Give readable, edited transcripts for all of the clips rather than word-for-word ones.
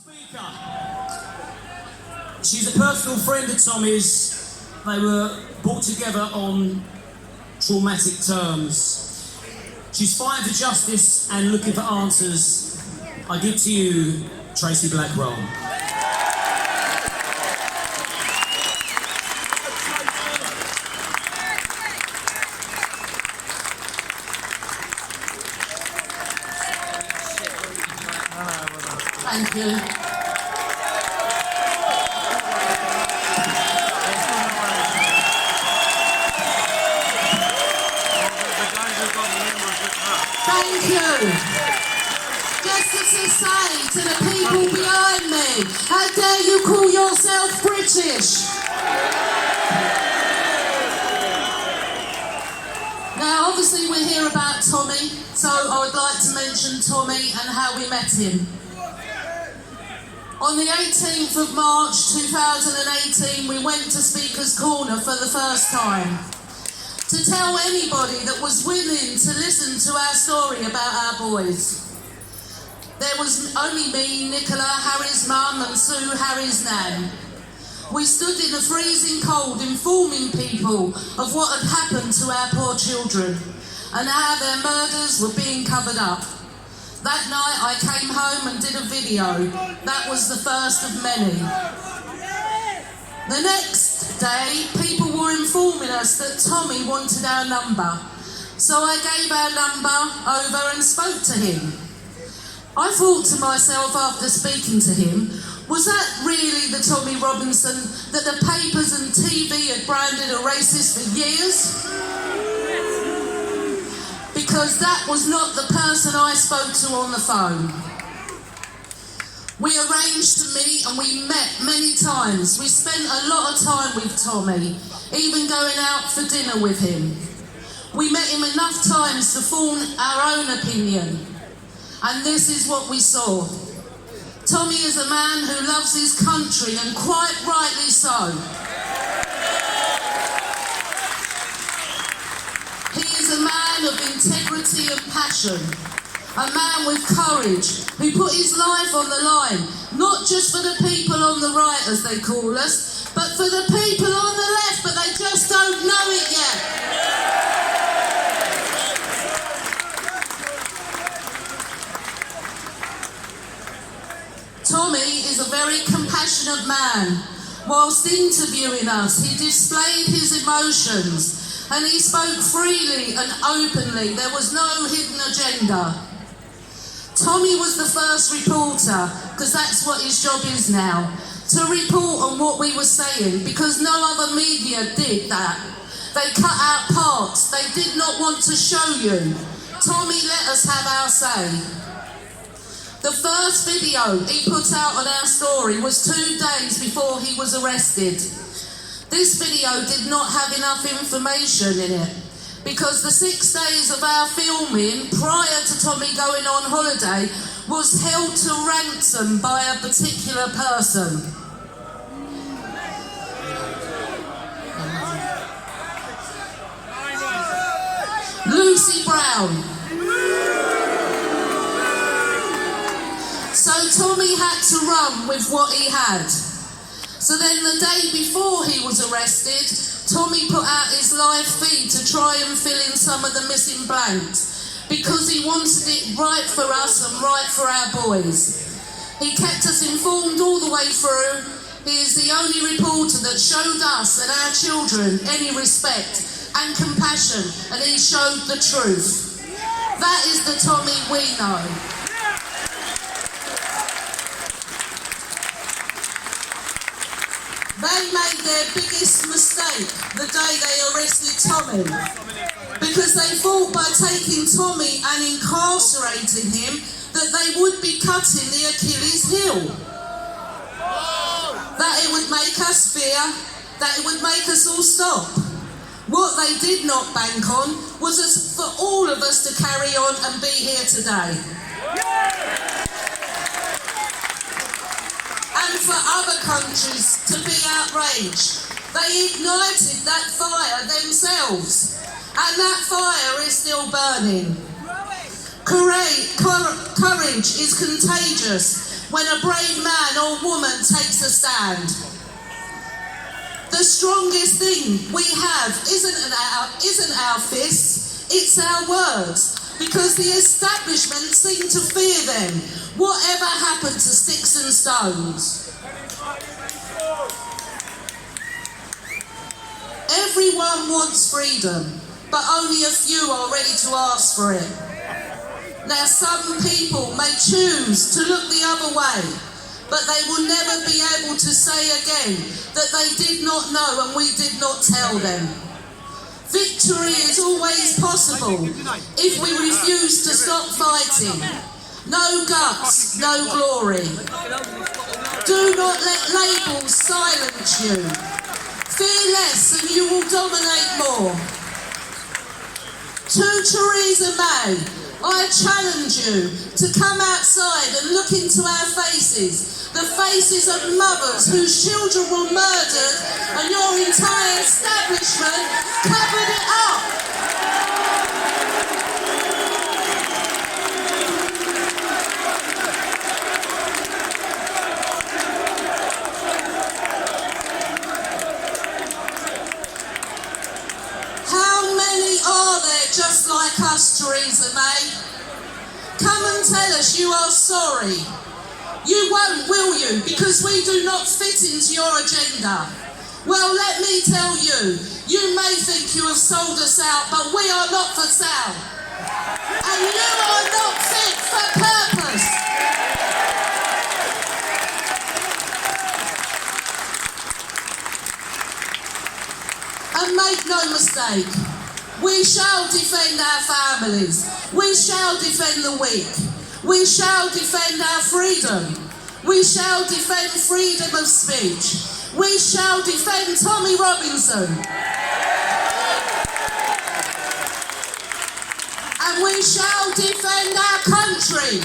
Speaker. She's a personal friend of Tommy's. They were brought together on traumatic terms. She's fighting for justice and looking for answers. I give to you, Tracy Blackwell. Thank you. Thank you. Just to say to the people behind me, how dare you call yourself British? Now, obviously we're here about Tommy, so I would like to mention Tommy and how we met him. On the 18th of March 2018, we went to Speaker's Corner for the first time to tell anybody that was willing to listen to our story about our boys. There was only me, Nicola, Harry's mum, and Sue, Harry's nan. We stood in the freezing cold informing people of what had happened to our poor children and how their murders were being covered up. That night I came home and did a video. That was the first of many. The next day, people were informing us that Tommy wanted our number. So I gave our number over and spoke to him. I thought to myself after speaking to him, was that really the Tommy Robinson that the papers and TV had branded a racist for years? Because that was not the person I spoke to on the phone. We arranged to meet and we met many times. We spent a lot of time with Tommy, even going out for dinner with him. We met him enough times to form our own opinion. And this is what we saw. Tommy is a man who loves his country, and quite rightly so. He is a man of integrity and passion, a man with courage, who put his life on the line, not just for the people on the right, as they call us, but for the people on the left, but they just don't know it yet. Tommy is a very compassionate man. Whilst interviewing us, he displayed his emotions and he spoke freely and openly. There was no hidden agenda. Tommy was the first reporter, because that's what his job is now, to report on what we were saying, because no other media did that. They cut out parts they did not want to show you. Tommy let us have our say. The first video he put out on our story was 2 days before he was arrested. This video did not have enough information in it because the 6 days of our filming prior to Tommy going on holiday was held to ransom by a particular person. Lucy Brown. So Tommy had to run with what he had. So then the day before he was arrested, Tommy put out his live feed to try and fill in some of the missing blanks because he wanted it right for us and right for our boys. He kept us informed all the way through. He is the only reporter that showed us and our children any respect and compassion, and he showed the truth. That is the Tommy we know. They made their biggest mistake the day they arrested Tommy, because they thought by taking Tommy and incarcerating him that they would be cutting the Achilles heel. That it would make us fear, that it would make us all stop. What they did not bank on was for all of us to carry on and be here today. And for other countries to be outraged. They ignited that fire themselves, and that fire is still burning. Courage is contagious. when a brave man or woman takes a stand. The strongest thing we have isn't our fists, it's our words, because the establishment seem to fear them. Whatever happened to sticks and stones? Everyone wants freedom, but only a few are ready to ask for it. Now, some people may choose to look the other way, but they will never be able to say again that they did not know and we did not tell them. Victory is always possible if we refuse to stop fighting. No guts, no glory. Do not let labels silence you. Fear less and you will dominate more. To Theresa May, I challenge you to come outside and look into our faces, the faces of mothers whose children were murdered and your entire establishment covered it up. How many are there just like us, Theresa May? Come and tell us you are sorry. You won't, will you? Because we do not fit into your agenda. Well, let me tell you, you may think you have sold us out, but we are not for sale. And you are not fit for purpose. And make no mistake, we shall defend our families. We shall defend the weak. We shall defend our freedom. We shall defend freedom of speech. We shall defend Tommy Robinson. And we shall defend our country.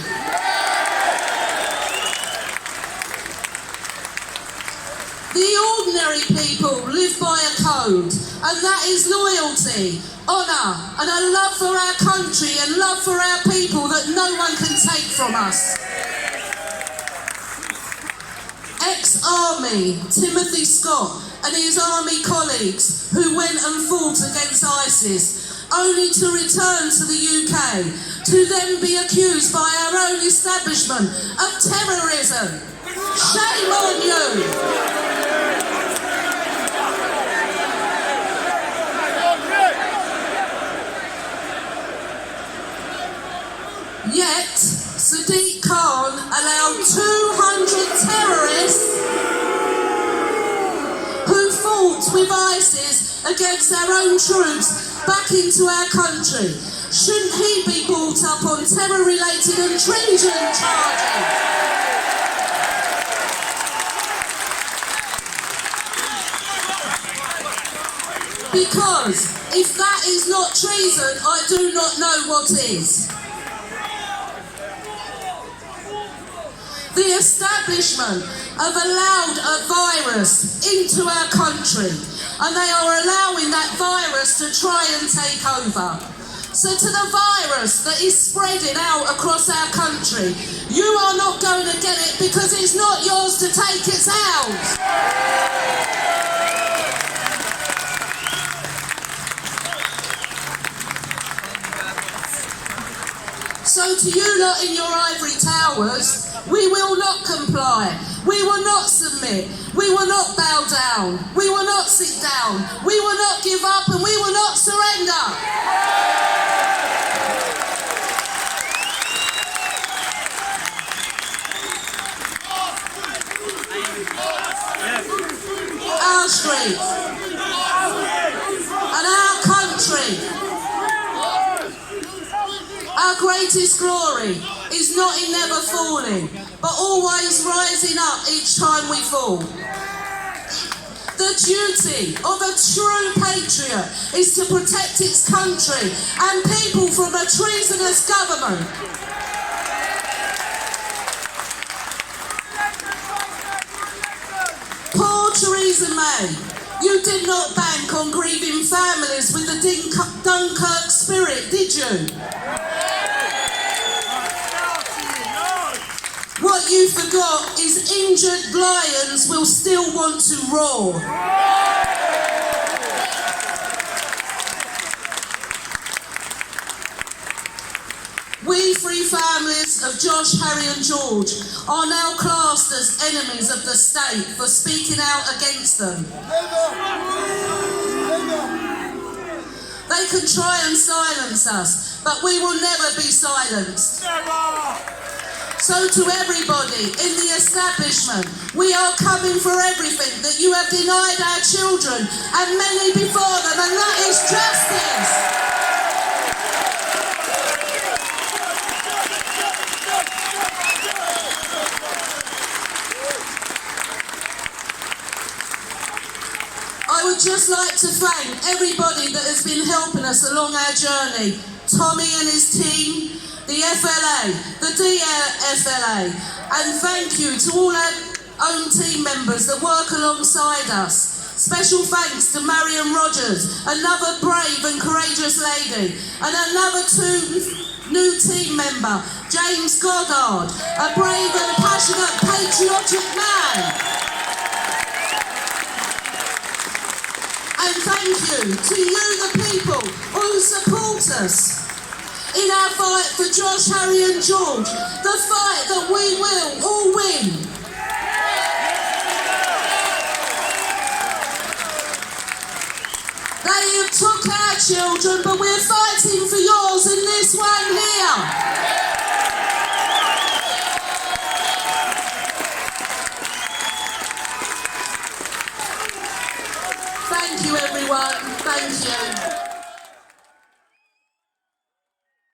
The ordinary people live by a code, and that is loyalty, honour, and a love for our country and love for our people that no one can take from us. Ex-army Timothy Scott and his army colleagues who went and fought against ISIS, only to return to the UK, to then be accused by our own establishment of terrorism. Shame on you! Yet, Sadiq Khan allowed 200 terrorists who fought with ISIS against our own troops back into our country. Shouldn't he be brought up on terror-related and treason charges? Because if that is not treason, I do not know what is. The establishment have allowed a virus into our country, and they are allowing that virus to try and take over. So to the virus that is spreading out across our country, you are not going to get it because it's not yours to take, it's ours. So to you lot in your ivory towers, we will not comply, we will not submit, we will not bow down, we will not sit down, we will not give up, and we will not surrender. Our street and our country. Our greatest glory is not in never falling, but always rising up each time we fall. The duty of a true patriot is to protect its country and people from a treasonous government. Poor Theresa May, you did not bank on grieving families with the Dunkirk spirit, did you? What what you forgot is injured lions will still want to roar. We three families of Josh, Harry and George are now classed as enemies of the state for speaking out against them. They can try and silence us, but we will never be silenced. So to everybody in the establishment, we are coming for everything that you have denied our children and many before them, and that is justice. I would just like to thank everybody that has been helping us along our journey. Tommy and his team, the FLA, the DFLA, and thank you to all our own team members that work alongside us. Special thanks to Marion Rogers, another brave and courageous lady, and another new team member, James Goddard, a brave and passionate patriotic man. And thank you to you, the people, who support us in our fight for Josh, Harry and George, the fight that we will all win. They have took our children, but we're fighting for yours in this one here.